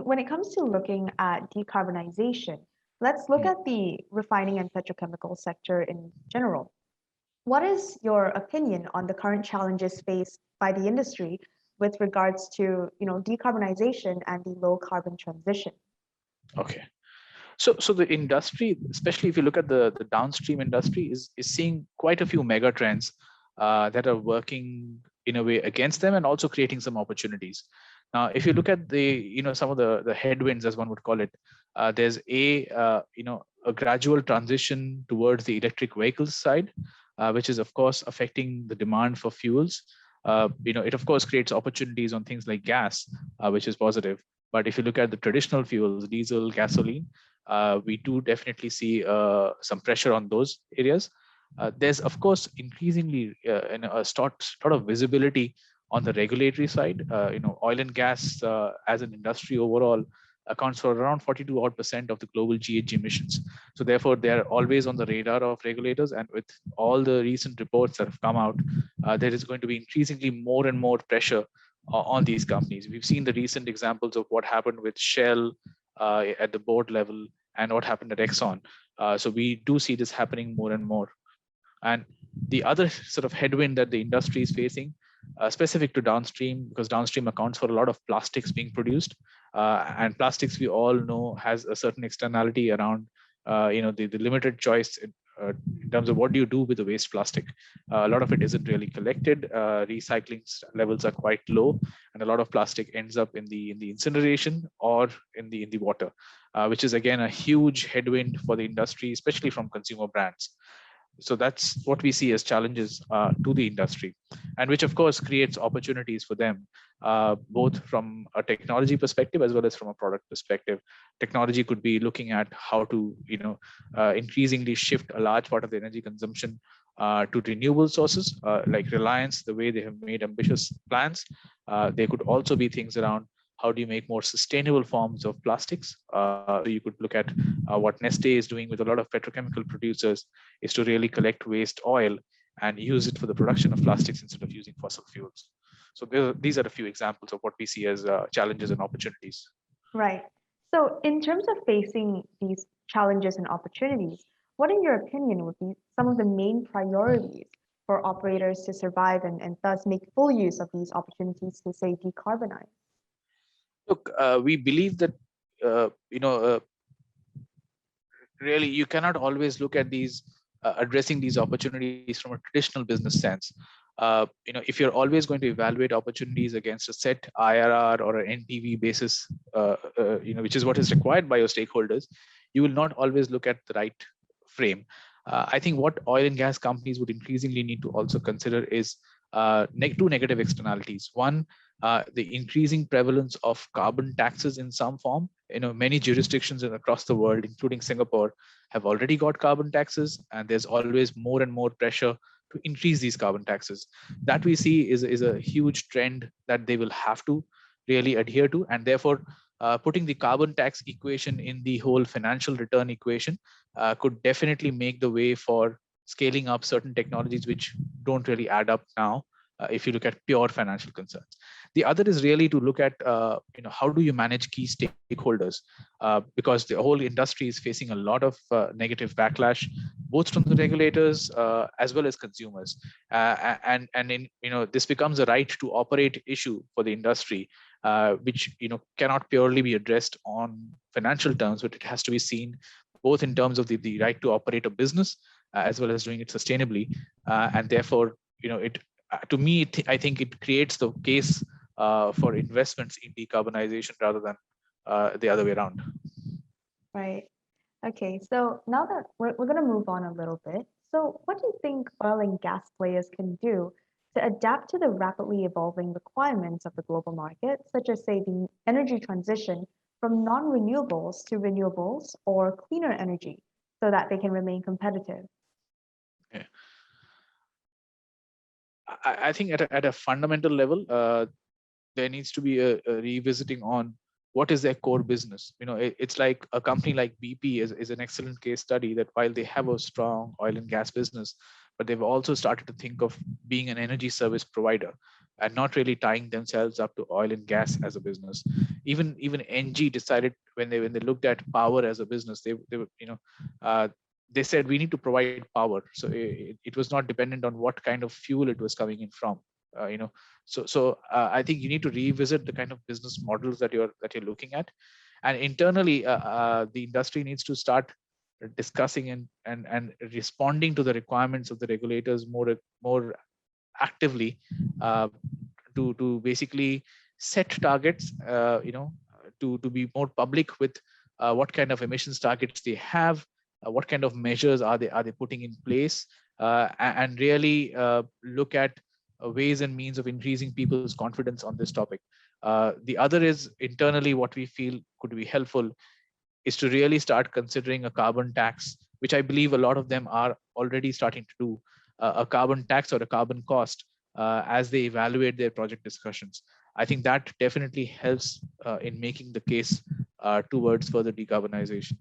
when it comes to looking at decarbonization, let's look at the refining and petrochemical sector in general. What is your opinion on the current challenges faced by the industry with regards to, decarbonization and the low carbon transition? Okay. So the industry, especially if you look at the downstream industry, is seeing quite a few mega trends that are working in a way against them and also creating some opportunities. Now, if you look at some of the headwinds, as one would call it, there's a gradual transition towards the electric vehicles side, which is of course affecting the demand for fuels. It of course creates opportunities on things like gas, which is positive. But if you look at the traditional fuels, diesel, gasoline, we do definitely see some pressure on those areas. There's of course increasingly a sort of visibility on the regulatory side. Oil and gas as an industry overall accounts for around 42% of the global GHG emissions. So therefore, they are always on the radar of regulators. And with all the recent reports that have come out, there is going to be increasingly more and more pressure on these companies. We've seen the recent examples of what happened with Shell at the board level and what happened at Exxon. So we do see this happening more and more. And the other sort of headwind that the industry is facing, specific to downstream, because downstream accounts for a lot of plastics being produced, and plastics we all know has a certain externality around, the limited choice in terms of what do you do with the waste plastic. A lot of it isn't really collected. Recycling levels are quite low, and a lot of plastic ends up in the incineration or in the water, which is again a huge headwind for the industry, especially from consumer brands. So that's what we see as challenges to the industry, and which of course creates opportunities for them, both from a technology perspective as well as from a product perspective. Technology could be looking at how to increasingly shift a large part of the energy consumption to renewable sources, like Reliance, the way they have made ambitious plans. There could also be things around how do you make more sustainable forms of plastics. So you could look at what Neste is doing with a lot of petrochemical producers, is to really collect waste oil and use it for the production of plastics instead of using fossil fuels. So these are a few examples of what we see as challenges and opportunities. Right. So in terms of facing these challenges and opportunities, what in your opinion would be some of the main priorities for operators to survive and thus make full use of these opportunities to, say, decarbonize? Look, we believe that really you cannot always look at these addressing these opportunities from a traditional business sense. If you're always going to evaluate opportunities against a set IRR or an NPV basis, which is what is required by your stakeholders, you will not always look at the right frame. I think what oil and gas companies would increasingly need to also consider is two negative externalities. One, the increasing prevalence of carbon taxes in some form. Many jurisdictions across the world, including Singapore, have already got carbon taxes, and there's always more and more pressure to increase these carbon taxes. That we see is a huge trend that they will have to really adhere to, and therefore putting the carbon tax equation in the whole financial return equation could definitely make the way for scaling up certain technologies which don't really add up now, if you look at pure financial concerns. The other is really to look at how do you manage key stakeholders, because the whole industry is facing a lot of negative backlash, both from the regulators as well as consumers, and this becomes a right to operate issue for the industry, which cannot purely be addressed on financial terms, but it has to be seen both in terms of the right to operate a business as well as doing it sustainably, and therefore it to me I think it creates the case for investments in decarbonization rather than the other way around. Right. Okay, so now that we're going to move on a little bit. So what do you think oil and gas players can do to adapt to the rapidly evolving requirements of the global market, such as, say, the energy transition from non-renewables to renewables or cleaner energy, so that they can remain competitive? Yeah. I think at a fundamental level, there needs to be a revisiting on what is their core business. It's like a company like BP is an excellent case study, that while they have a strong oil and gas business, but they've also started to think of being an energy service provider and not really tying themselves up to oil and gas as a business. Even ENGIE decided when they looked at power as a business, they were, uh, they said we need to provide power. So it was not dependent on what kind of fuel it was coming in from. I think you need to revisit the kind of business models that you're looking at, and internally the industry needs to start discussing and responding to the requirements of the regulators more actively, uh, to basically set targets, to be more public with what kind of emissions targets they have, what kind of measures are they putting in place, and really look at ways and means of increasing people's confidence on this topic. The other is internally what we feel could be helpful is to really start considering a carbon tax, which I believe a lot of them are already starting to do, a carbon tax or a carbon cost as they evaluate their project discussions. I think that definitely helps in making the case towards further decarbonization.